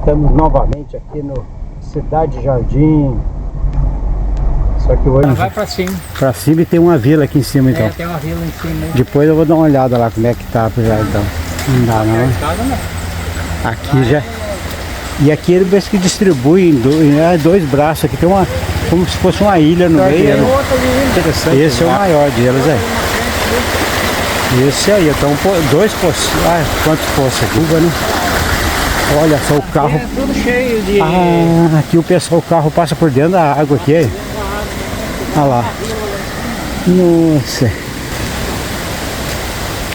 Estamos novamente aqui no Cidade Jardim. Só que hoje vai pra cima. Pra cima e tem uma vila aqui em cima então. É, tem uma vila em cima. Depois eu vou dar uma olhada lá como é que tá já então. Não dá não. Aqui já. E aqui ele parece que distribui em dois braços. Aqui tem uma. Como se fosse uma ilha no meio. Interessante. Esse é o maior deles, Esse aí, então dois poços. Ah, quantos poços aqui? Né? Olha só o carro. É tudo cheio de. Ah, aqui o carro passa por dentro da água aqui. Olha lá. Nossa.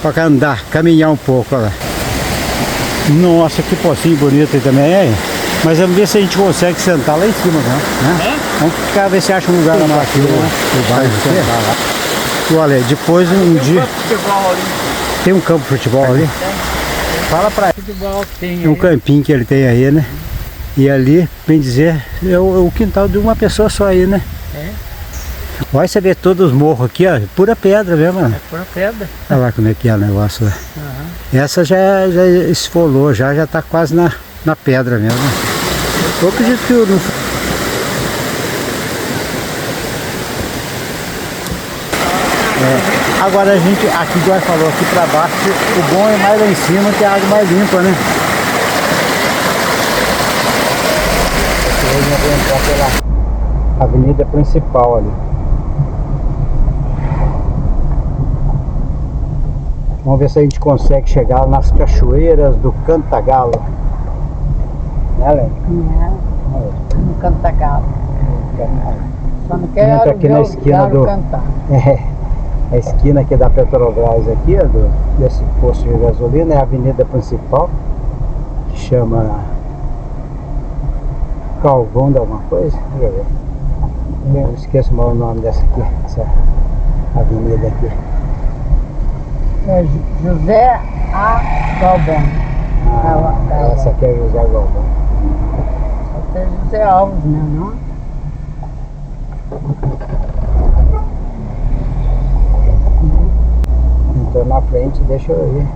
Para andar, caminhar um pouco, olha lá. Nossa, que pocinho bonito aí também, hein? Mas vamos ver se a gente consegue sentar lá em cima, né? Vamos ficar, ver se acha um lugar lá aqui, né? Olha, depois um dia... Tem um campo de futebol ali? Fala pra ele. Tem um campinho que ele tem aí, né? E ali, bem dizer, é o quintal de uma pessoa só aí, né? Olha, você vê todos os morros aqui, ó, pura pedra mesmo, mano. É pura pedra. Olha lá como é que é o negócio lá. Essa já esfolou, já tá quase na pedra mesmo. Eu acredito que eu não... Agora a gente, aqui igual falou, aqui pra baixo, o bom é mais lá em cima, que a água mais limpa, né? Eu vou entrar pela avenida principal ali. Vamos ver se a gente consegue chegar nas cachoeiras do Cantagalo. Né, Lene? No Cantagalo. Só não quero entra aqui na esquina do cantar. A esquina aqui da Petrobras aqui, desse posto de gasolina, é a avenida principal, que chama Calvão de alguma coisa. Deixa eu ver. Eu esqueço mal o nome dessa aqui, essa avenida aqui. É José A. Galvão. Essa aqui é José Galvão. Essa é José Alves, né? Não? Entrou na frente, deixa eu ir.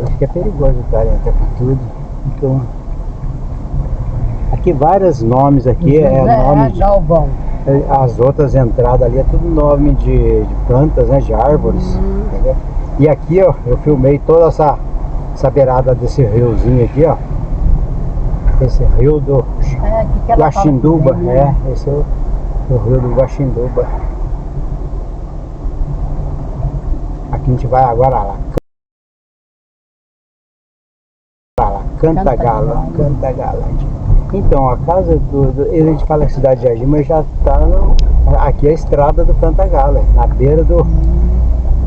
Acho que é perigoso o cara entrar por tudo. Então, aqui vários nomes aqui, nome de Galvão. As outras entradas ali é tudo nome de plantas, né, de árvores, entendeu? E aqui, ó, eu filmei toda essa beirada desse riozinho aqui, ó. Esse rio do Guaxinduba, esse é o rio do Guaxinduba. Aqui a gente vai agora lá. Cantagalo. Então, a casa a gente fala Cidade Jardim, mas já tá aqui é a estrada do Cantagalo, na beira do...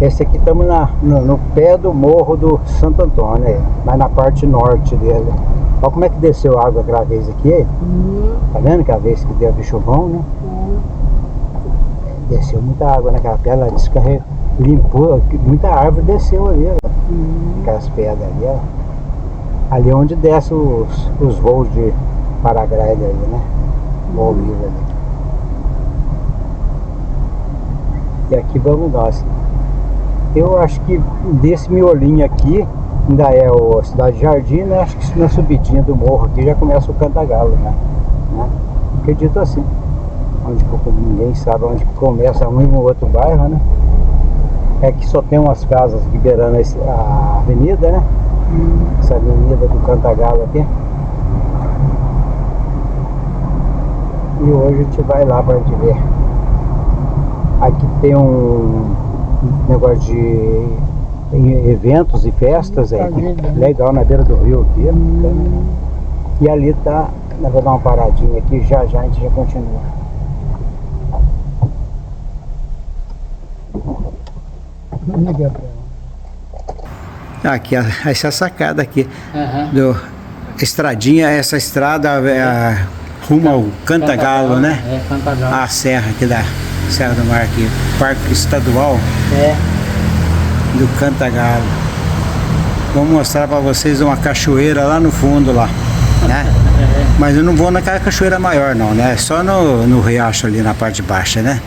Esse aqui estamos no pé do morro do Santo Antônio, mas na parte norte dele. Olha como é que desceu a água aquela vez aqui, tá vendo aquela vez que deu bichuvão, né? Desceu muita água naquela pedra, descarregou, limpou, muita árvore desceu ali, aquelas pedras ali, ó. Ali é onde desce os voos de paraglider ali, né? Voo livre ali. E aqui vamos nós. Eu acho que desse miolinho aqui ainda é a Cidade Jardim, né? Acho que na subidinha do morro aqui já começa o Cantagalo, né? Acredito assim. Onde ninguém sabe onde começa um e o outro bairro, né? É que só tem umas casas liberando a avenida, né? Essa avenida do Cantagalo aqui. E hoje a gente vai lá pra gente ver. Aqui tem um negócio de eventos e festas aí. Legal, na beira do rio aqui. E ali tá. Eu vou dar uma paradinha aqui, já a gente já continua. Aqui, essa sacada aqui do estradinha, essa estrada rumo ao Cantagalo, né? Cantagalo. A serra aqui da Serra do Mar aqui, Parque Estadual do Cantagalo. Vou mostrar para vocês uma cachoeira lá no fundo lá, né? Mas eu não vou naquela cachoeira maior não, né? Só no riacho ali na parte baixa, né?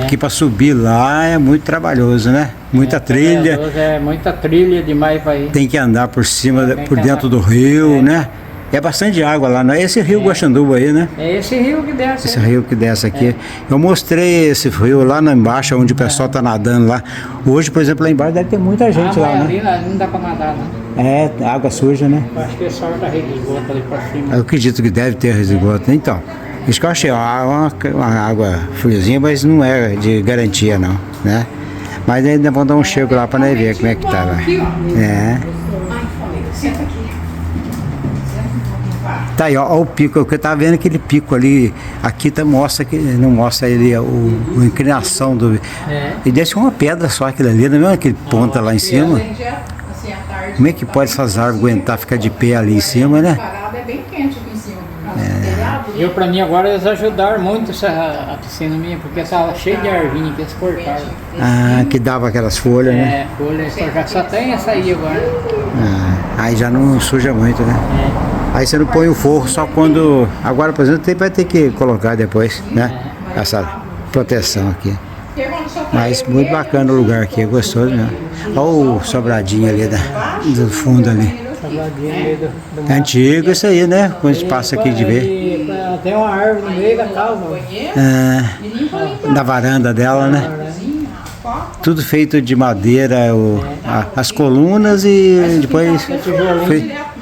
Porque para subir lá é muito trabalhoso, né? Muita trilha. É muita trilha demais para ir. Tem que andar por cima, por dentro do rio, né? É bastante água lá, não é esse rio Guaxanduba aí, né? É esse rio que desce. Esse rio que desce aqui. Eu mostrei esse rio lá embaixo, onde o pessoal tá nadando lá. Hoje, por exemplo, lá embaixo deve ter muita gente lá, ali né? não dá para nadar, não. É, água suja, né? Eu acho que é só da rede de esgoto ali para cima. Eu acredito que deve ter esgoto. Então, isso que eu achei, uma água friozinha, mas não é de garantia, não, né? Mas ainda vamos dar um chego lá para nós ver como é que tá lá. É. Tá aí, ó, o pico, que eu tava vendo aquele pico ali, aqui tá, mostra que não mostra ele a inclinação do. E desce uma pedra só aquilo ali, não é aquele ponta lá em cima? Como é que pode essas árvores aguentar ficar de pé ali em cima, né? É bem quente aqui em cima. Eu, para mim, agora eles ajudaram muito a piscina minha, porque estava cheia de arvinha que eles cortaram. Ah, que dava aquelas folhas, né? É, folha, só tem essa aí agora. Ah, aí já não suja muito, né? Aí você não põe o forro só quando. Agora, por exemplo, vai ter que colocar depois, né? Essa proteção aqui. Mas muito bacana o lugar aqui, é gostoso mesmo. Olha o sobradinho ali do fundo ali. É antigo isso aí, né? Quando a gente passa aqui de ver. Tem uma árvore no meio da casa. Da varanda dela, né? Tudo feito de madeira, as colunas e depois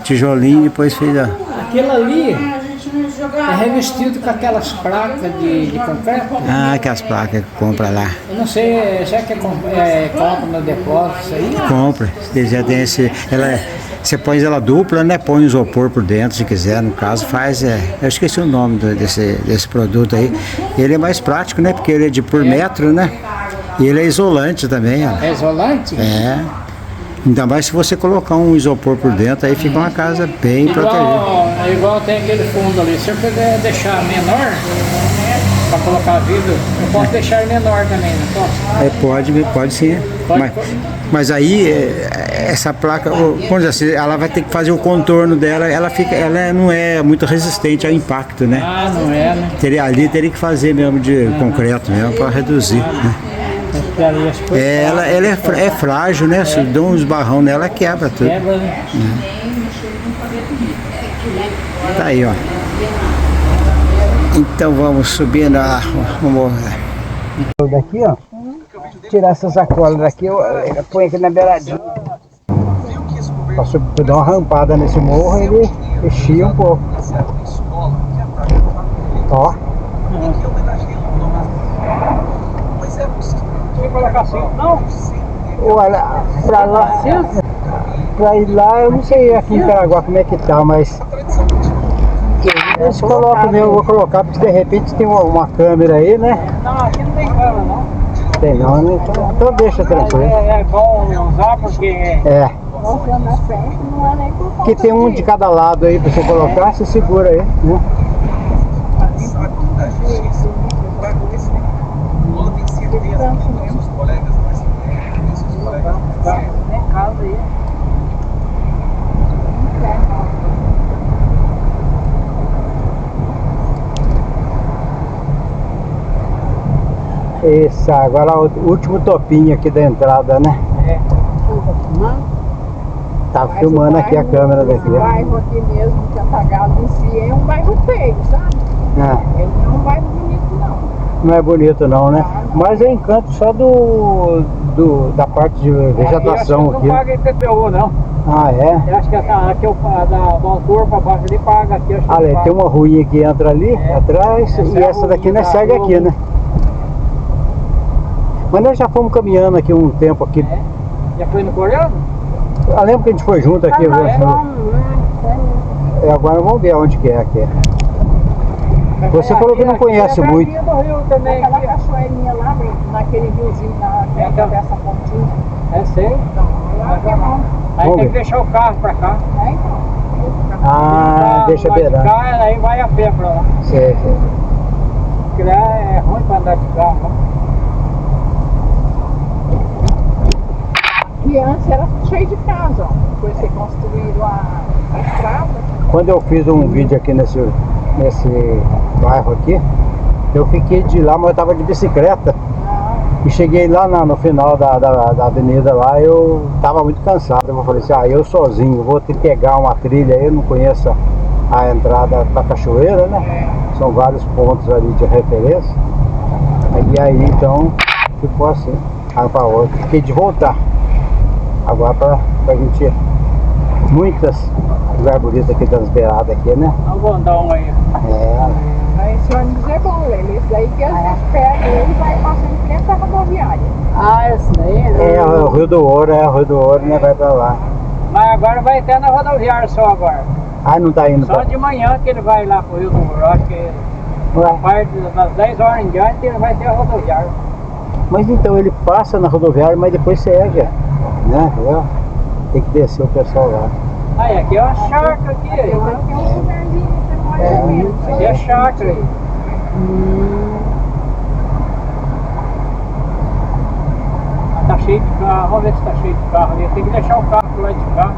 tijolinho, depois fez a. Aquilo ali é revestido com aquelas placas de concreto. Ah, aquelas placas que compra lá. Eu não sei, será que compra no depósito isso aí? Compra. Já tem esse. Você põe ela dupla, né? Põe um isopor por dentro, se quiser. No caso, faz. Eu esqueci o nome desse produto aí. Ele é mais prático, né? Porque ele é de por metro, né? E ele é isolante também, ó. É isolante? É. Ainda mais se você colocar um isopor por dentro, aí fica uma casa bem protegida. Igual tem aquele fundo ali. Se eu quiser deixar menor, para colocar vidro, eu posso deixar ele menor também, não posso? Pode sim. Mas aí, essa placa, vamos dizer assim, ela vai ter que fazer o contorno dela, ela não é muito resistente ao impacto, né? Ah, não é, né? Teria que fazer mesmo de concreto mesmo, para reduzir, né? Ela é frágil, né? Se dá uns barrão nela, quebra tudo. Quebra, né? Tá aí, ó. Então vamos subir na morro. Daqui, ó. Tirar essa sacola daqui, eu põe aqui na beiradinha. Pra dar uma rampada nesse morro, ele enchia um pouco. Ó. Colocar assim, não? Olha, pra ir lá, eu não sei aqui em Caraguá como é que tá, mas eles colocam mesmo, eu vou colocar, porque de repente tem uma câmera aí, né? Não, aqui não tem câmera, não. Tem não, né? Então deixa tranquilo. É bom usar porque... É. Que tem um de cada lado aí pra você colocar, você segura aí, né? Isso, agora o último topinho aqui da entrada, né? Tá filmando aqui a câmera daqui. O bairro aqui mesmo, Cantagalo em si, é um bairro feio, sabe? Ele não é um bairro bonito, não. Não é bonito não, né? Mas é encanto só da parte de vegetação aqui. Não paga IPTU, não. Ah, é? Eu acho que aqui do autor para baixo ele paga aqui. Ali, tem uma ruinha que entra ali, atrás, e essa daqui nós segue aqui, né? Mas nós já fomos caminhando aqui um tempo aqui. Já foi no coreano? Eu lembro que a gente foi junto aqui. Agora vamos ver onde que é aqui. Você falou que não conhece muito. Aquela cachoeirinha lá, naquele riozinho lá, que atravessa a pontinha. É, sei. Aí tem que deixar o carro pra cá. Então. Ah, deixa beirando. Aí vai a pé pra lá. Sei. Porque lá é ruim pra andar de carro. E antes era cheio de casa, ó. Depois que construíram a estrada. Quando eu fiz um vídeo aqui nesse bairro aqui, eu fiquei de lá, mas eu tava de bicicleta. E cheguei lá no final da avenida lá, eu tava muito cansado. Eu falei assim, eu sozinho vou ter que pegar uma trilha aí, eu não conheço a entrada pra cachoeira, né? São vários pontos ali de referência. E aí então ficou assim. Aí eu falei, fiquei de voltar. Agora pra gente. Muitas lugares bonitos aqui das beiradas aqui, né? Olha o bondão aí. Mas esse ônibus é bom, ele. Esse aí que a gente pega, ele vai passando em frente à rodoviária. Esse daí? É o Rio do Ouro, né? Vai pra lá. Mas agora vai até na rodoviária só agora. Não tá indo Só de manhã que ele vai lá pro Rio do Ouro. Acho que a parte das 10 horas em diante ele vai ter a rodoviária. Mas então ele passa na rodoviária, mas depois segue, né? Tem que descer o pessoal lá. Aí, aqui é uma chácara aqui. Aqui é um lugarzinho, mais ou menos. Aqui é chácara aí. Tá cheio de carro, vamos ver se tá cheio de carro ali. Tem que deixar o carro pro lado de cá.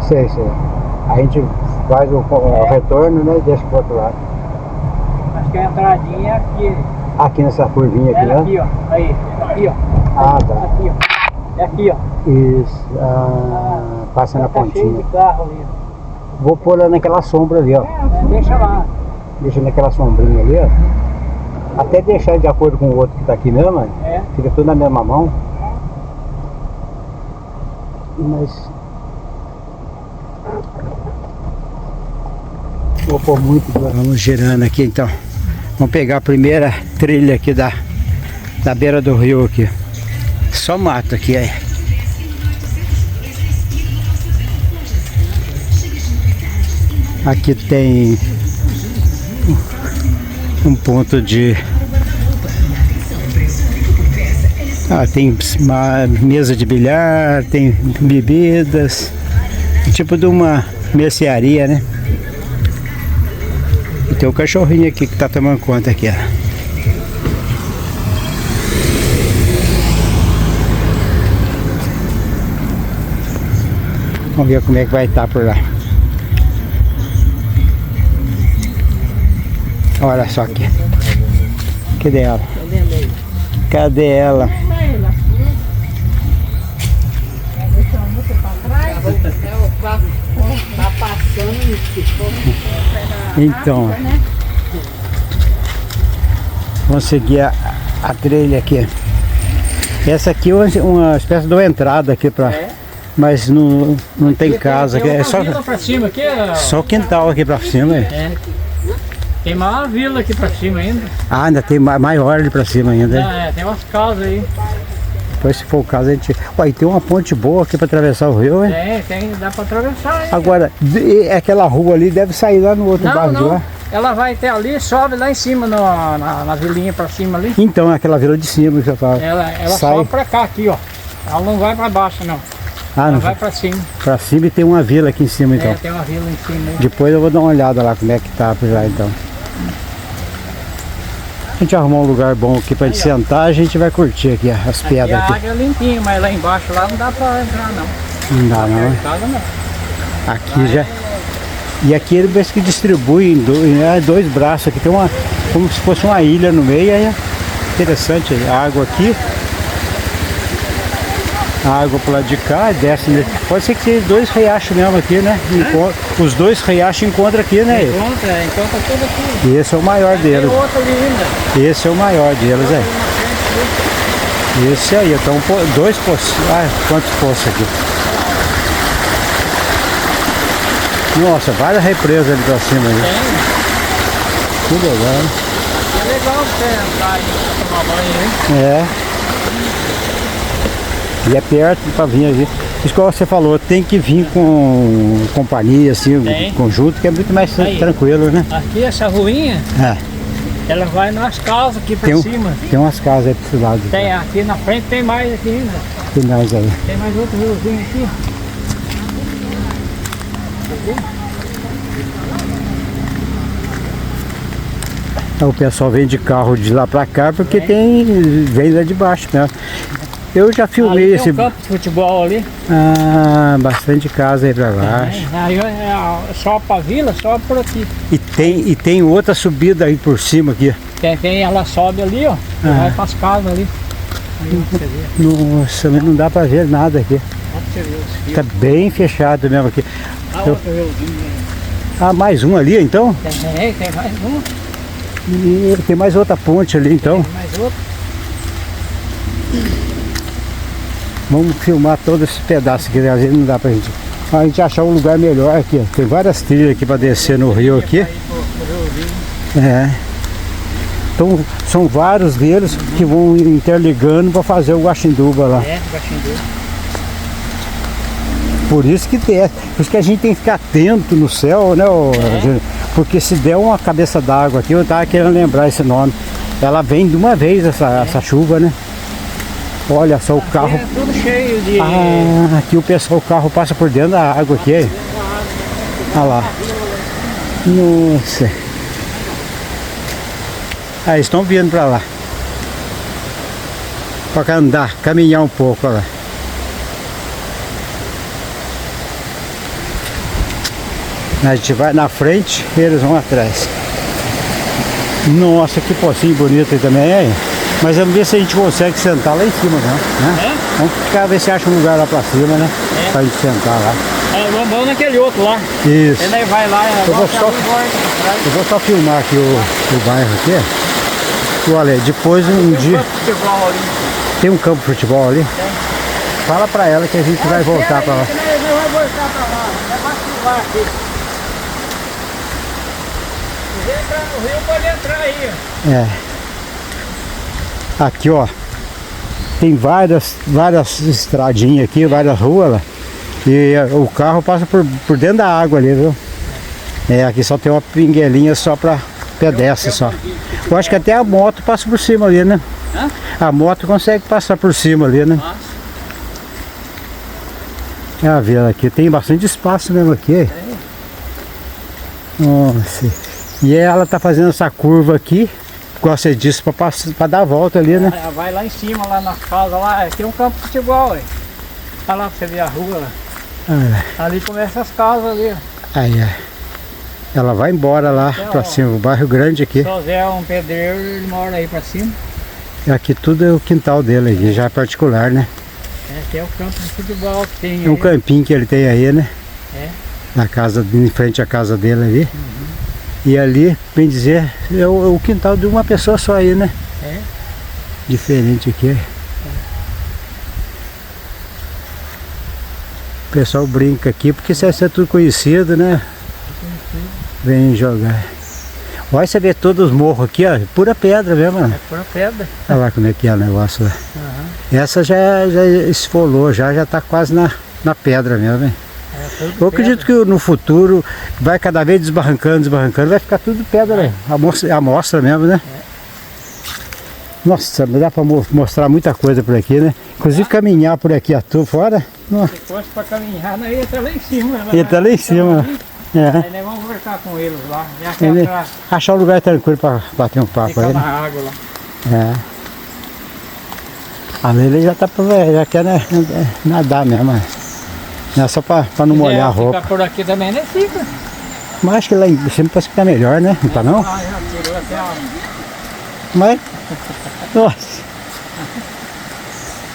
Sei. A gente faz o retorno, né? E deixa pro outro lado. Acho que a entradinha é aqui. Aqui nessa curvinha aqui, Ela né? aqui, ó. Aí, aqui, ó. Tá. Aqui, ó. É aqui, ó. Isso. Passa na Tá cheio pontinha. de carro ali. Vou pôr lá naquela sombra ali, ó. Deixa lá. Deixa naquela sombrinha ali, ó. Até deixar de acordo com o outro que tá aqui mesmo, ó. Fica tudo na mesma mão. Mas vou pôr muito. Vamos girando aqui então. Vamos pegar a primeira trilha aqui da beira do rio aqui. Só mato aqui aí. Aqui tem um ponto de... tem uma mesa de bilhar, tem bebidas, tipo de uma mercearia, né? E tem o cachorrinho aqui que tá tomando conta aqui, ó. Vamos ver como é que vai estar por lá. Olha só aqui. Cadê ela? Cadê ela? Então, vamos seguir a trilha aqui. Essa aqui é uma espécie de uma entrada aqui para, mas não tem casa aqui, é só pra cima aqui, só o quintal aqui para cima. Tem uma vila aqui pra cima ainda. Ainda tem maior ali para cima ainda. Tem umas casas aí. Depois, se for o caso, a gente... Ué, tem uma ponte boa aqui para atravessar o rio, hein? Dá para atravessar aí. Agora, aquela rua ali deve sair lá no outro bairro de lá? Ela vai até ali, sobe lá em cima, na vilinha para cima ali. Então, aquela vila de cima que eu falo. Ela sobe para cá, aqui, ó. Ela não vai para baixo, não. Ela vai para cima. Para cima e tem uma vila aqui em cima, então. Tem uma vila em cima. Depois eu vou dar uma olhada lá como é que tá por lá, então. A gente arrumou um lugar bom aqui pra gente sentar, a gente vai curtir aqui as pedras aqui. A água é limpinha, mas lá embaixo lá não dá pra entrar não. Não dá não. Casa, não. Aqui já. E aqui ele parece que distribui em dois braços aqui, tem uma. Como se fosse uma ilha no meio, é interessante a água aqui. A água pro lado de cá, desce. Pode ser que tenha dois riachos mesmo aqui, né? Os dois riachos encontram aqui, né? Encontra tudo aqui. E esse é o maior deles. Tem outro ali ainda. Esse é o maior deles, Esse aí, então dois poços. Quantos poços aqui? Nossa, várias represas ali pra cima. Que legal. É legal você entrar aí pra tomar banho, hein? E é perto pra vir aqui. Isso que você falou, tem que vir com companhia, assim, conjunto, que é muito mais tranquilo, né? Aqui essa ruinha, ela vai nas casas aqui pra cima. Tem umas casas aí pra esse lado. Tem, aqui na frente tem mais aqui ainda. Tem mais aí. Tem mais outro riozinho aqui. O pessoal vem de carro de lá pra cá porque vem lá de baixo, né? Eu já filmei esse... Tem um campo de futebol ali. Bastante casa aí pra baixo. Aí só pra vila, só por aqui. E tem outra subida aí por cima aqui. Tem, ela sobe ali, ó. Vai pras casas ali. Nossa, mas não dá pra ver nada aqui. Tá bem fechado mesmo aqui. Ah, mais um ali então? Tem mais um. E tem mais outra ponte ali então. Tem mais outro. Vamos filmar todo esse pedaço aqui, às vezes não dá pra gente. A gente achar um lugar melhor aqui. Tem várias trilhas aqui pra descer no rio aqui. É. Então são vários deles que vão interligando para fazer o Guaxinduba lá. É, Guaxinduba. Por isso que desce. Por isso que a gente tem que ficar atento no céu, né? Porque se der uma cabeça d'água aqui, eu tava querendo lembrar esse nome. Ela vem de uma vez essa chuva, né? Olha só o carro. É tudo cheio de... Ah, aqui o pessoal, o carro passa por dentro da água aqui. Aí. Olha lá. Nossa. Ah, eles estão vindo pra lá. Pra andar, caminhar um pouco, olha lá. A gente vai na frente e eles vão atrás. Nossa, que pocinho bonito aí também, hein? Mas vamos ver se a gente consegue sentar lá em cima, né? Vamos ficar, ver se acha um lugar lá pra cima, né? Pra gente sentar lá. Vamos naquele outro lá. Isso. Ele vai lá, eu vou só filmar aqui o bairro aqui. E olha, depois um dia... Tem um campo de futebol ali? Tem. Fala pra ela que a gente vai voltar pra lá. Não vai voltar pra lá, é vacilar aqui. O rio pode entrar aí. É. Aqui, ó. Tem várias estradinhas aqui, várias ruas lá. E o carro passa por dentro da água ali, viu? É, aqui só tem uma pinguelinha só pra pedestre só. Eu acho que até a moto passa por cima ali, né? Hã? A moto consegue passar por cima ali, né? Ah, ver aqui, tem bastante espaço mesmo aqui. Nossa. E ela tá fazendo essa curva aqui, como você disse, pra dar a volta ali, né? Ela vai lá em cima, lá na casa, lá tem um campo de futebol, aí. Olha lá pra você ver a rua lá. Ali começa as casas ali. Aí, é. Ela vai embora lá pra cima, o bairro grande aqui. Só Zé é um pedreiro, ele mora aí pra cima. Aqui tudo é o quintal dele aqui, já é particular, né? É, tem o campo de futebol que tem É um campinho que ele tem aí, né? É. Na casa, em frente à casa dele ali. E ali, bem dizer, é o quintal de uma pessoa só aí, né? É. Diferente aqui. O pessoal brinca aqui, porque isso é tudo conhecido, né? Vem jogar. Olha, você vê todos os morros aqui, ó, pura pedra mesmo. É pura pedra. Olha lá como é que é o negócio lá. Essa já esfolou, já tá quase na pedra mesmo, hein? Eu acredito que no futuro vai cada vez desbarrancando, vai ficar tudo pedra, né? Amostra mesmo, né? Nossa, dá pra mostrar muita coisa por aqui, né? Inclusive caminhar por aqui fora. Se fosse pra caminhar, nós ia estar lá em cima. Ia estar lá em cima. É. Aí nós vamos conversar com eles lá. Achar um lugar tranquilo pra bater um papo aí, na né? água lá. É. A Leila já tá já quer nadar mesmo, né? Não é só pra não molhar a roupa. Ficar por aqui também, né? Fica. Mas acho que lá em cima parece que tá melhor, né? Não tá não? Ah, já tirou até a... Mas... Nossa!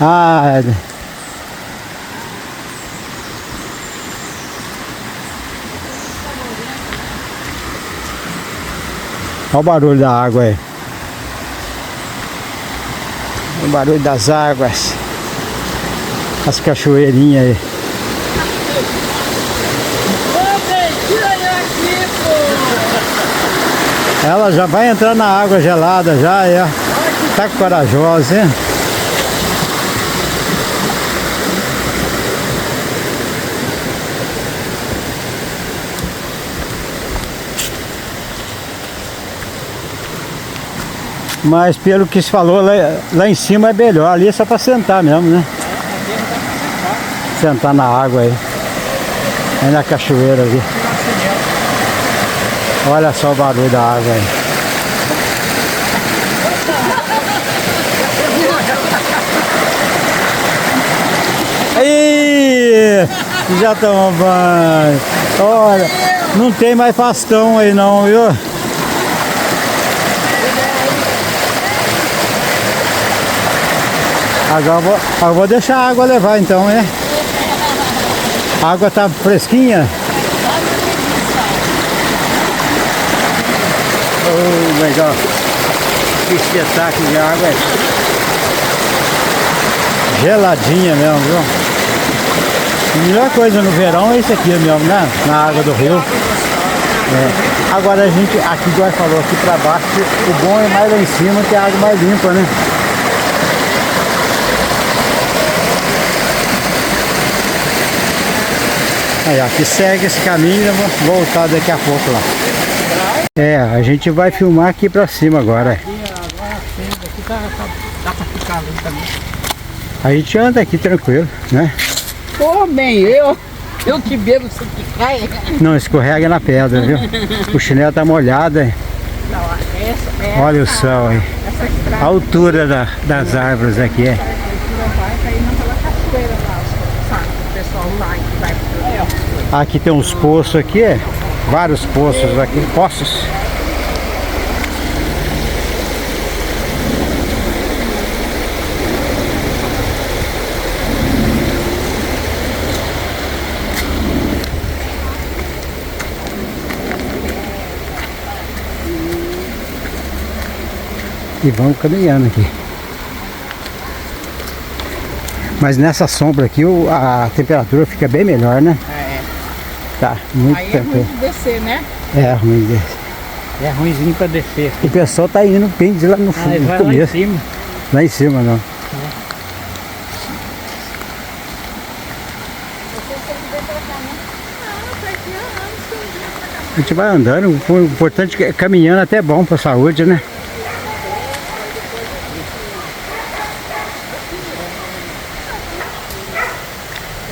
Ah... Olha o barulho da água aí. O barulho das águas. As cachoeirinhas aí. Ela já vai entrar na água gelada já, é. Tá corajosa, hein? Mas pelo que se falou, lá em cima é melhor, ali é só para sentar mesmo, né? Sentar na água aí. Aí na cachoeira ali. Olha só o barulho da água aí. Aí, já tomou banho. Olha, não tem mais pastão aí não, viu? eu vou deixar a água levar então, né? A água tá fresquinha? Oh, legal. Que espetáculo de água. Geladinha mesmo, viu? A melhor coisa no verão é isso aqui mesmo, né? Na água do rio. É. Agora a gente, aqui igual falou, aqui pra baixo, o bom é mais lá em cima, que é a água mais limpa, né? Aí, aqui segue esse caminho, eu vou voltar daqui a pouco lá. É, a gente vai filmar aqui pra cima agora. Aqui dá pra ficar ali também. A gente anda aqui tranquilo, né? Pô, bem, eu que bebo, você que cai. Não escorrega na pedra, viu? O chinelo tá molhado, hein? Não, Olha o céu aí. A altura das árvores aqui, é. vai caindo pela cachoeira lá, sabe? O pessoal vai que vai pro Aqui tem uns poços aqui, é. Vários poços aqui, poços. E vamos caminhando aqui. Mas nessa sombra aqui a temperatura fica bem melhor, né? É. Tá, muito Aí é tranquilo. ruim de descer, né? É ruim descer. É ruimzinho pra descer. O pessoal tá indo bem de lá no fundo, no Vai lá em começo. cima. Lá em cima não. A gente vai andando, o importante é que caminhando até é bom pra saúde, né?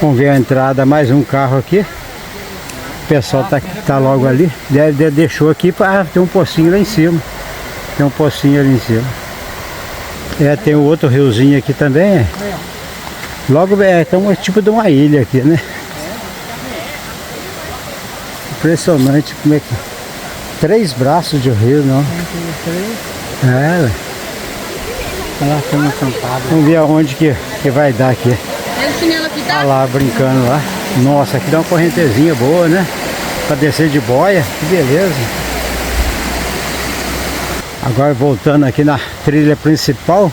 Vamos ver a entrada, mais um carro aqui. O pessoal tá logo ali. Deixou aqui para ter um pocinho lá em cima. Tem um pocinho ali em cima. É, tem o outro riozinho aqui também. É. Logo tem um tipo de uma ilha aqui, né? Impressionante como é que... 3 braços de rio, não? É, ué. Olha lá, tem uma acampada. Vamos ver aonde que vai dar aqui. Olha lá, brincando lá. Nossa, aqui dá uma correntezinha boa, né? Pra descer de boia, que beleza. Agora voltando aqui na trilha principal.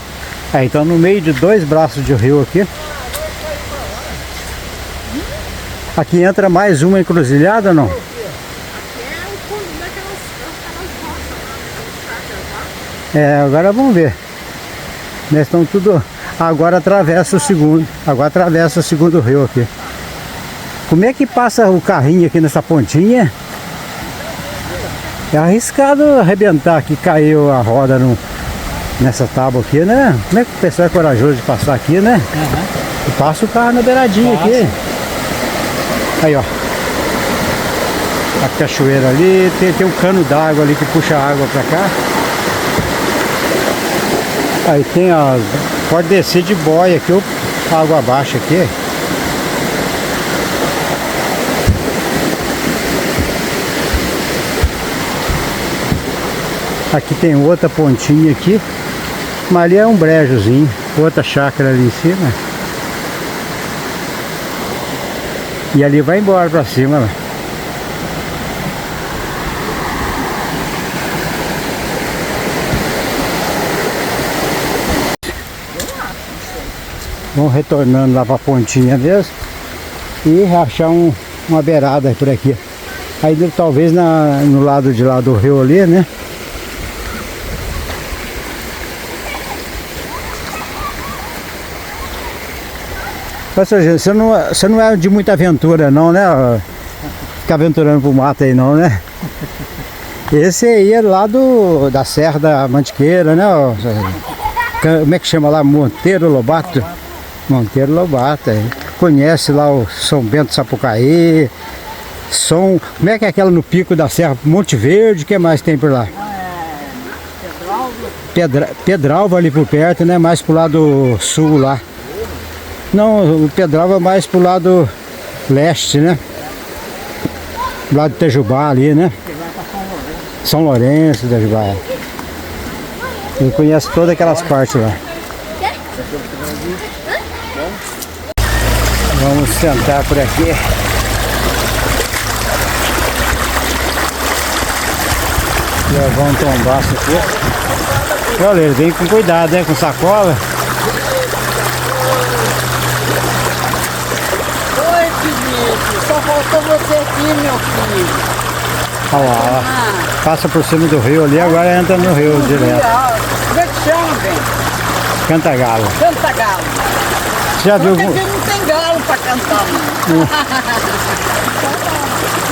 Aí, então no meio de 2 braços de rio aqui. Aqui entra mais uma encruzilhada ou não? É, agora vamos ver. Nós estamos tudo... Agora atravessa o segundo. Agora atravessa o segundo rio aqui. Como é que passa o carrinho aqui nessa pontinha? É arriscado arrebentar aqui, caiu a roda nessa tábua aqui, né? Como é que o pessoal é corajoso de passar aqui, né? E passa o carro na beiradinha aqui. Aí, ó. A cachoeira ali, tem um cano d'água ali que puxa a água pra cá. Aí tem as... Pode descer de boia aqui, ou água abaixo aqui. Aqui tem outra pontinha aqui. Mas ali é um brejozinho. Outra chácara ali em cima. E ali vai embora pra cima, lá. Vamos retornando lá pra pontinha mesmo. E achar uma beirada por aqui. Aí talvez no lado de lá do rio ali, né? Mas, você não é de muita aventura não, né? Ficar aventurando pro mato aí não, né? Esse aí é lá da Serra da Mantiqueira, né? Como é que chama lá? Monteiro Lobato? Monteiro Lobato, é. Conhece lá o São Bento Sapucaí, como é que é aquela no pico da Serra? Monte Verde, o que mais tem por lá? Pedralva ali por perto, né? Mais pro lado sul lá. Não, o Pedralva é mais pro lado leste, né? Do lado de Itajubá ali, né? São Lourenço, Itajubá. Ele conhece todas aquelas partes lá. Vamos sentar por aqui. Levar um tombaço aqui. Olha, ele vem com cuidado, né? Com sacola. Oi, Felipe. Só faltou você aqui, meu filho. Olha lá, passa por cima do rio ali, agora entra no rio direto. Como é que chama, velho? Cantagalo. Cantagalo. Você já viu? Porque aqui não tem galo pra cantar, mano.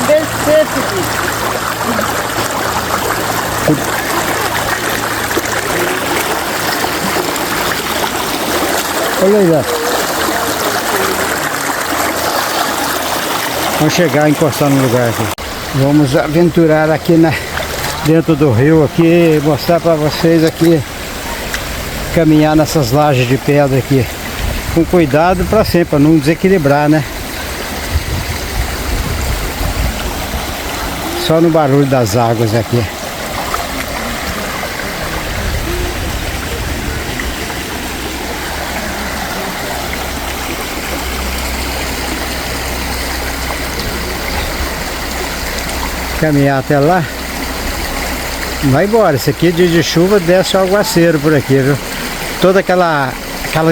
Deixa de ser, Felipe. Olha aí, ó. Vamos chegar e encostar no lugar aqui. Vamos aventurar aqui dentro do rio aqui, mostrar para vocês aqui, caminhar nessas lajes de pedra aqui, com cuidado para sempre, para não desequilibrar, né? Só no barulho das águas aqui. Caminhar até lá. Vai embora. Esse aqui dia de chuva desce o aguaceiro por aqui, viu? Toda aquela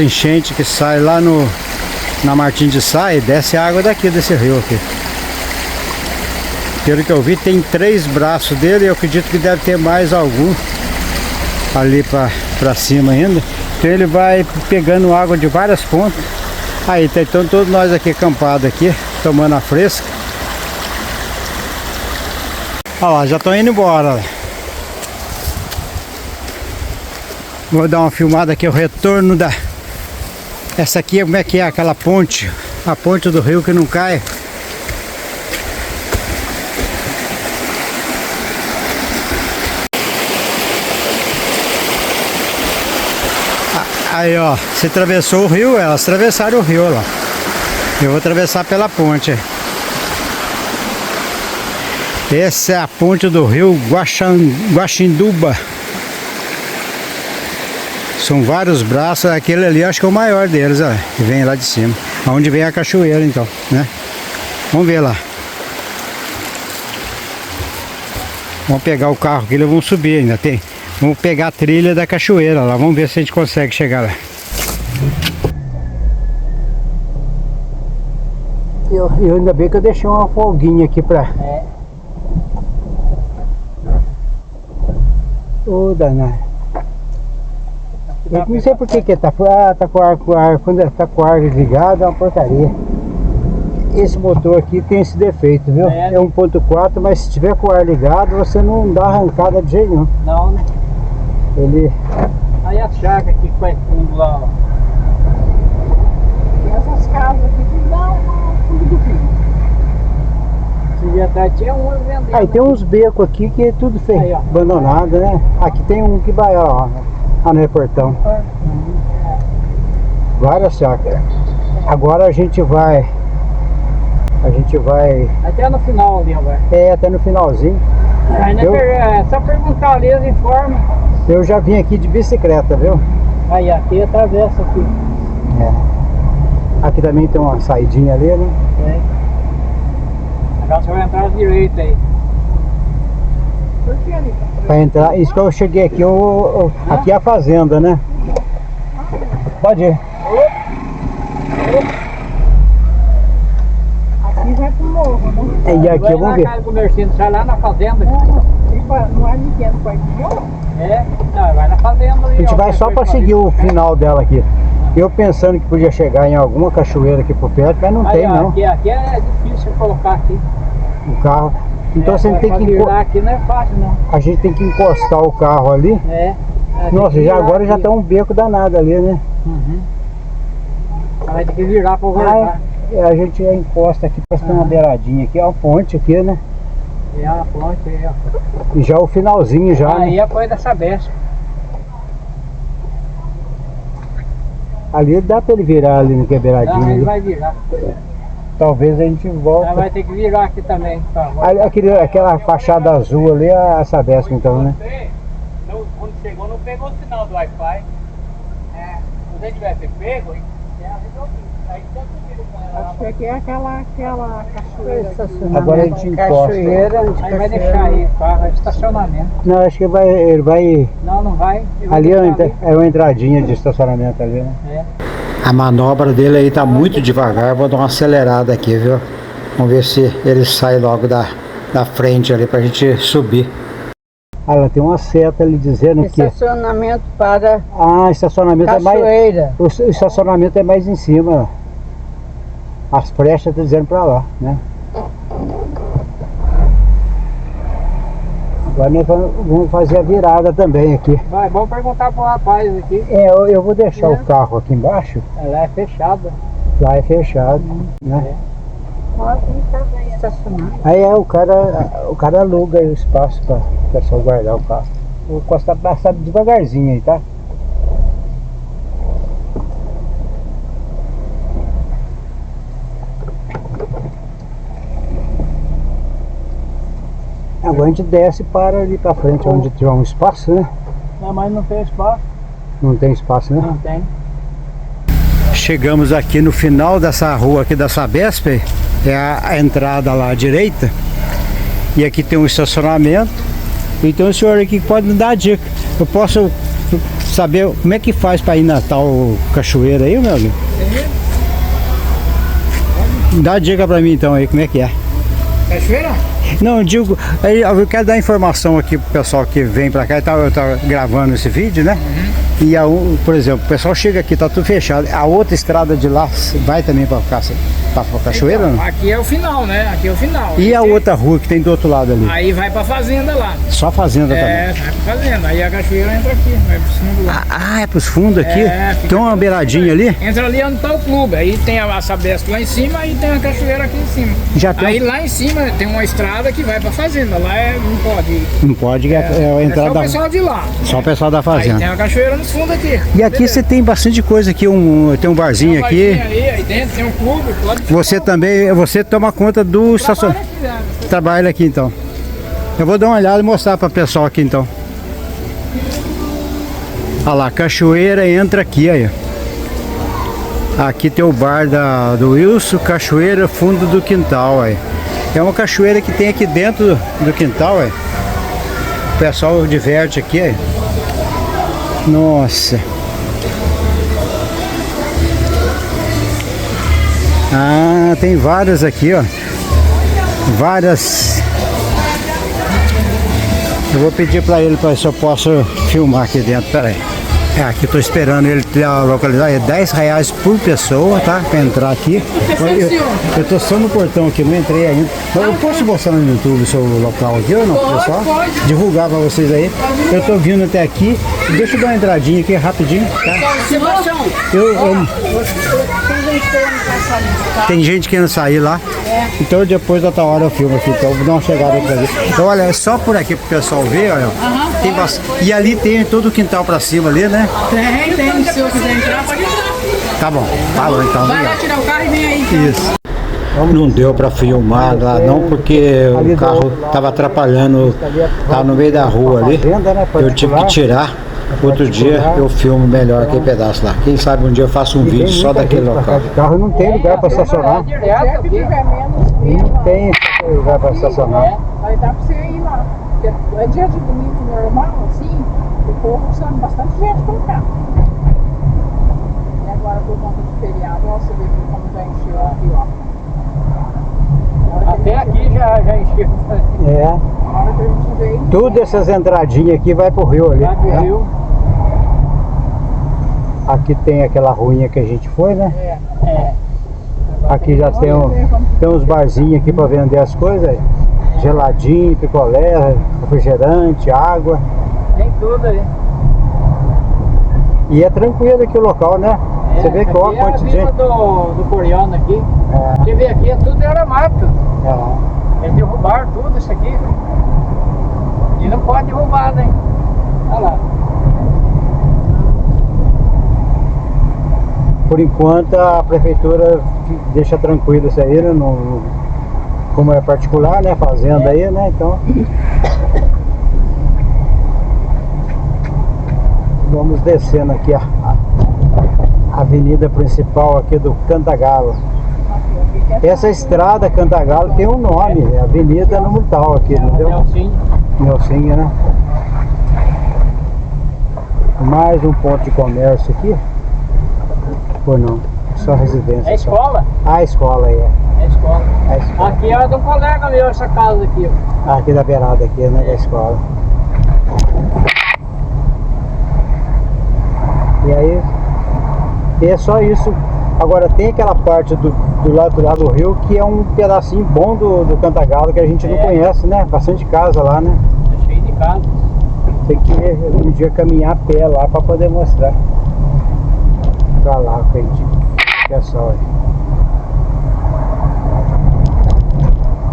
enchente que sai lá na Martins de Sá, desce a água daqui desse rio aqui. Pelo que eu vi, tem 3 braços dele. Eu acredito que deve ter mais algum ali pra cima ainda. Então ele vai pegando água de várias pontas. Aí então todos nós aqui acampados aqui, tomando a fresca. Olha lá, já estão indo embora. Vou dar uma filmada aqui, o retorno da... Essa aqui, como é que é aquela ponte? A ponte do rio que não cai. Aí, ó, você atravessou o rio, elas atravessaram o rio lá. Eu vou atravessar pela ponte. Essa é a ponte do rio Guaxinduba. São vários braços. Aquele ali acho que é o maior deles, ó, que vem lá de cima. Onde vem a cachoeira então, né? Vamos ver lá. Vamos pegar o carro aqui, eles vão subir ainda. Vamos pegar a trilha da cachoeira lá. Vamos ver se a gente consegue chegar lá. Eu ainda bem que eu deixei uma folguinha aqui pra... Ô, danado. Eu não sei por que tá com o ar, quando tá com o ar ligado é uma porcaria. Esse motor aqui tem esse defeito, viu? É 1.4, mas se tiver com o ar ligado, você não dá arrancada de jeito nenhum. Não, né? Ele... Aí a chácara aqui que vai fundo lá, ó. E essas casas aqui que dão no fundo do rio. Esse dia atrás tinha um vendendo. Aí tem uns becos aqui que é tudo feio, Aí, ó. abandonado, né? Aqui tem um que vai, ó no reportão. Várias chácaras. Agora a gente vai... Até no final ali, ó. até no finalzinho. Aí, né, é só perguntar ali, eles informam. Eu já vim aqui de bicicleta, viu? Aí, aqui atravessa aqui. Aqui também tem uma saidinha ali, né? Agora você vai entrar à direita aí. Por que ali? Para entrar, isso que eu cheguei aqui, aqui é a fazenda, né? Pode ir. Aqui vai pro morro, né? E aqui vamos ver. O comerciante sai lá na fazenda. Não é pequeno para aqui, Não, vai na fazenda ali. A gente vai só para seguir o final dela aqui. Eu pensando que podia chegar em alguma cachoeira aqui por perto, mas não tem não. Aqui é difícil colocar aqui. O carro. Então você tem que aqui não é fácil não. A gente tem que encostar o carro ali. Nossa, agora já tá um beco danado ali, né? Vai ter que virar para voltar. A gente encosta aqui para ter uma beiradinha aqui, ó, a ponte aqui, né? É a ponte aí, ó. E já o finalzinho já. Aí né? é coisa dessa beça. Ali dá para ele virar ali no quebradinho. Ele vai virar. Talvez a gente volte. Vai ter que virar aqui também. Aquela fachada azul ali é a Sabesp então, né? Quando chegou não pegou o sinal do Wi-Fi. se ele tivesse pego, Acho que aqui é aquela cachoeira. Agora a gente encosta. aí vai deixar aí, tá? Estacionamento. Não, acho que ele vai... Não vai. Ali é uma entradinha de estacionamento ali, né? É. A manobra dele aí tá muito devagar, vou dar uma acelerada aqui, viu? Vamos ver se ele sai logo da frente ali pra gente subir. Ah, ela tem uma seta ali dizendo que... Estacionamento para estacionamento cachoeira. é mais... O estacionamento é mais em cima. As flechas estão dizendo pra lá, né? Agora nós vamos fazer a virada também aqui. Vai, vamos perguntar pro rapaz aqui. Eu vou deixar o carro aqui embaixo. Ela é fechada. Lá é fechado, né? Pode também estacionar. Aí o cara aluga o espaço para o pessoal guardar o carro. Vou encostar devagarzinho aí, tá? Agora a gente desce e para ali pra frente, onde tiver um espaço, né? Não, mas não tem espaço. Não tem espaço, né? Não tem. Chegamos aqui no final dessa rua aqui da Sabesp, é a entrada lá à direita. E aqui tem um estacionamento. Então o senhor aqui pode me dar a dica. Eu posso saber como é que faz para ir na tal cachoeira aí, meu amigo? Dá a dica para mim então aí, como é que é? Cachoeira? Não, eu digo, eu quero dar informação aqui pro pessoal que vem pra cá, eu tava gravando esse vídeo, né? E por exemplo, o pessoal chega aqui, tá tudo fechado. A outra estrada de lá vai também pra cachoeira, Então, não? aqui é o final, né? Aqui é o final. E a outra rua que tem do outro lado ali? Aí vai pra fazenda lá. Só fazenda também? É, vai pra fazenda. Aí a cachoeira entra aqui, vai pro fundo lá. É pros fundos aqui? Tem uma beiradinha ali? Entra ali onde tá o clube. Aí tem a Sabesp lá em cima e tem a cachoeira aqui em cima. Já tem... Aí lá em cima tem uma estrada que vai pra fazenda. Lá não pode ir. Não pode, é a entrada só o pessoal de lá. Só o pessoal da Aí fazenda. tem a cachoeira nos fundos aqui. E aqui você tem bastante coisa aqui, tem um barzinho aqui. Aí dentro tem um clube. Você toma conta do estacionamento. Trabalha aqui então. Eu vou dar uma olhada e mostrar para o pessoal aqui então. Olha lá, cachoeira entra aqui aí. Aqui tem o bar do Wilson, cachoeira fundo do quintal aí. É uma cachoeira que tem aqui dentro do quintal aí. O pessoal diverte aqui aí. Nossa. Tem várias aqui, ó. Várias. Eu vou pedir para ele para ver se eu posso filmar aqui dentro. Pera aí. Aqui estou esperando ele localizar. É R$10 por pessoa, tá? Para entrar aqui. Eu tô só no portão aqui, não entrei ainda. Mas eu posso mostrar no YouTube o seu local aqui ou não, pessoal? Divulgar para vocês aí. Eu tô vindo até aqui. Deixa eu dar uma entradinha aqui rapidinho, tá? Tem gente querendo sair lá. Então depois da outra hora eu filmo aqui. Então eu vou dar uma chegada aqui pra ver. Então olha, é só por aqui pro pessoal ver, olha. Tem bastante. E ali tem todo o quintal pra cima ali, né? Tem. Se eu quiser entrar, pode entrar. Tá bom. Falou então. Vai lá tirar o carro e vem aí. Isso. Não deu para filmar lá não, porque o carro estava atrapalhando, estava no meio da rua ali. Eu tive que tirar. Outro dia eu filmo melhor aquele pedaço lá. Quem sabe um dia eu faço um vídeo só daquele local. O carro não tem lugar para estacionar. Não tem lugar para estacionar. Vai dar para você ir lá. Porque é dia de domingo normal, assim, o povo usa bastante gente com carro. E agora por conta do feriado, você vê como já encheu aqui, ó. Até aqui já encheu. Tudo essas entradinhas aqui vai pro rio ali. Vai pro rio. Aqui tem aquela ruinha que a gente foi, né? Aqui já tem uns barzinhos aqui para vender as coisas. Geladinho, picolé, refrigerante, água. Tem tudo aí. E é tranquilo aqui o local, né? Você vê que olha quanto de gente. do coreano aqui. Você vê aqui, tudo era mato. Eles derrubaram tudo isso aqui. E não pode derrubar, né? Olha lá. Por enquanto a prefeitura deixa tranquilo isso aí, né? Como é particular, né? Fazenda aí, né? Então vamos descendo aqui, ó. avenida principal aqui do Cantagalo. Essa estrada Cantagalo tem um nome, é Avenida Numurtal aqui, entendeu? Nelsinho, né? Mais um ponto de comércio aqui. Ou não? Só residência. É escola? Só. Ah, a escola aí, é. É escola. É a escola. Aqui é de um colega meu, essa casa aqui. Ah, aqui da beirada aqui, né? Da escola. E aí, e é só isso. Agora tem aquela parte do lado do rio que é um pedacinho bom do Cantagalo que a gente não conhece, né? Bastante casa lá, né? É cheio de casa. Tem que um dia caminhar a pé lá para poder mostrar. Pra lá, que a gente quer sol.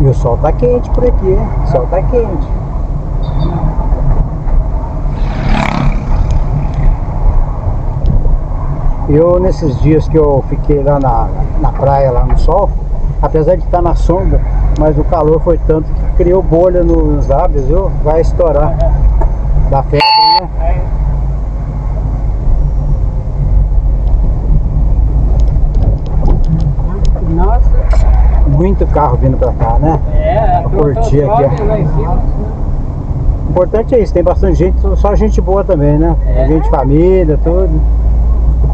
E o sol tá quente por aqui, hein? O sol tá quente. Eu, nesses dias que eu fiquei lá na praia, lá no sol, apesar de estar na sombra, mas o calor foi tanto que criou bolha nos lábios, viu? Vai estourar. Da febre, né? Nossa. Muito carro vindo pra cá, né? É, pra curtir aqui. Lá em cima. O importante é isso, tem bastante gente, só gente boa também, né? Gente, família, tudo.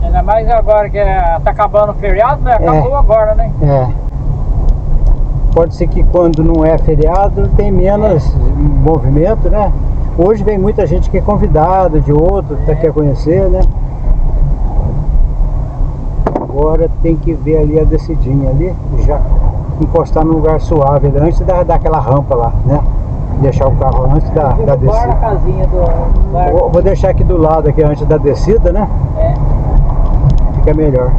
Ainda mais agora que tá acabando o feriado, né? Acabou agora, né? É. Pode ser que quando não é feriado tem menos movimento, né? Hoje vem muita gente que é convidada de outro, que quer conhecer, né? Agora tem que ver ali a descidinha ali, já encostar num lugar suave antes daquela rampa lá, né? Deixar o carro antes da descida. A casinha do... Vou deixar aqui do lado aqui antes da descida, né? É. Fica melhor.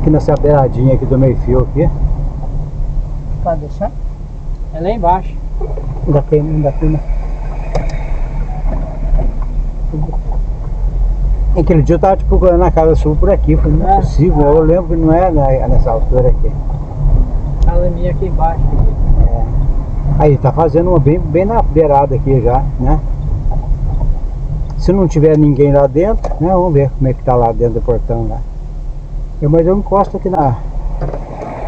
Aqui nessa beiradinha aqui do meio fio aqui. Pode deixar? É lá embaixo. Ainda tem. Aquele dia eu tava te procurando na Casa Sul por aqui, falei, não é possível, eu lembro que não é nessa altura aqui. Casa minha aqui embaixo. É. Aí, tá fazendo uma bem na beirada aqui já, né? Se não tiver ninguém lá dentro, né? Vamos ver como é que tá lá dentro do portão lá. Mas eu encosto aqui na...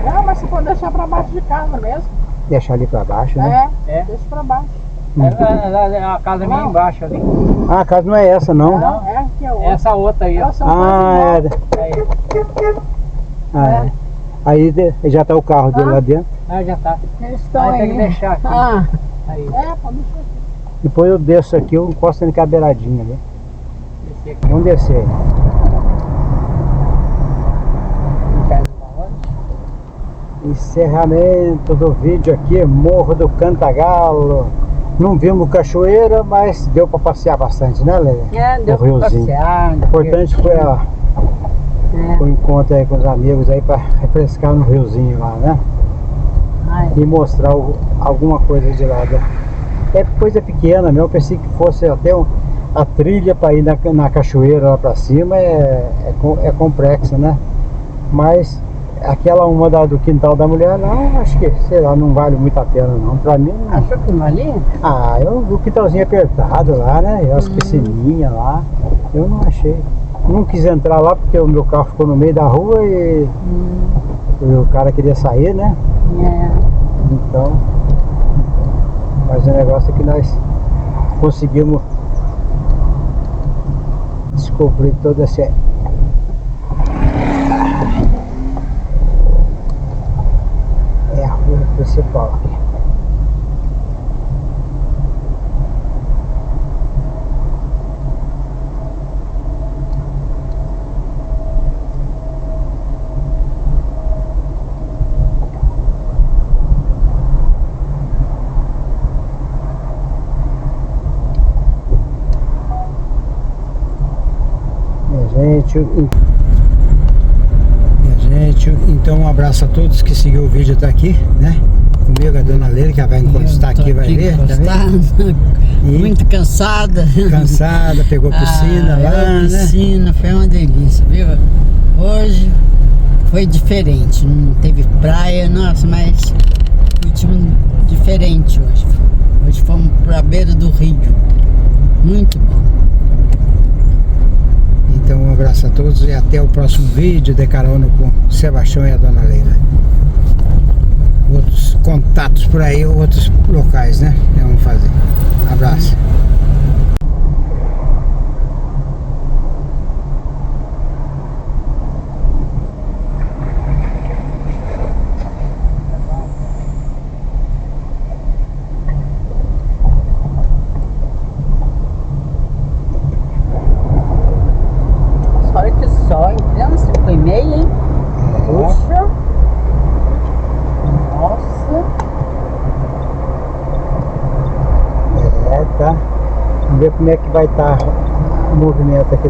Não, mas você pode deixar pra baixo de casa mesmo. Deixar ali pra baixo, né? Deixa pra baixo. A casa minha embaixo ali. Ah, a casa não é essa, não? Não, é aqui é outra. Essa outra aí, ó. Ah, Aí. Aí já tá o carro dele lá dentro. Ah, já tá. Eles estão Aí aí. tem que deixar aqui. Aí. Pode deixar aqui. Depois eu desço aqui, eu encosto naquela beiradinha ali. Descer aqui. Vamos descer. Encerramento do vídeo aqui, Morro do Cantagalo. Não vimos cachoeira, mas deu para passear bastante, né, Lélia? Deu pra passear. O importante foi o encontro aí com os amigos aí para refrescar no riozinho lá, né? E mostrar alguma coisa de lá. É coisa pequena mesmo, eu pensei que fosse até a trilha para ir na cachoeira lá para cima é complexa, né? Mas aquela uma do quintal da mulher lá, acho que, sei lá, não vale muito a pena não. Pra mim não. Achou que não valia? Ah, eu vi o quintalzinho apertado lá, né? E as piscininhas lá. Eu não achei. Não quis entrar lá porque o meu carro ficou no meio da rua e o cara queria sair, né? Então, mas o negócio é que nós conseguimos descobrir toda essa... É a rua principal aqui. Gente, então um abraço a todos que seguiu o vídeo até aqui, né? Comigo a dona Leila, que ela vai encostar aqui, vai ver, tá vendo? Muito cansada. Cansada, pegou piscina lá, né? Piscina, foi uma delícia, viu? Hoje foi diferente, não teve praia, nossa, mas foi diferente hoje. Hoje fomos pra beira do rio, muito bom. Então um abraço a todos e até o próximo vídeo de carona com o Sebastião e a Dona Leila. Outros contatos por aí, outros locais, né? Vamos fazer. Abraço. Olha que só, então, 5h30, hein? Puxa. Nossa. Tá. Vamos ver como é que vai estar o movimento aqui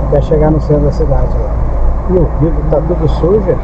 até chegar no centro da cidade. E o vidro tá tudo sujo.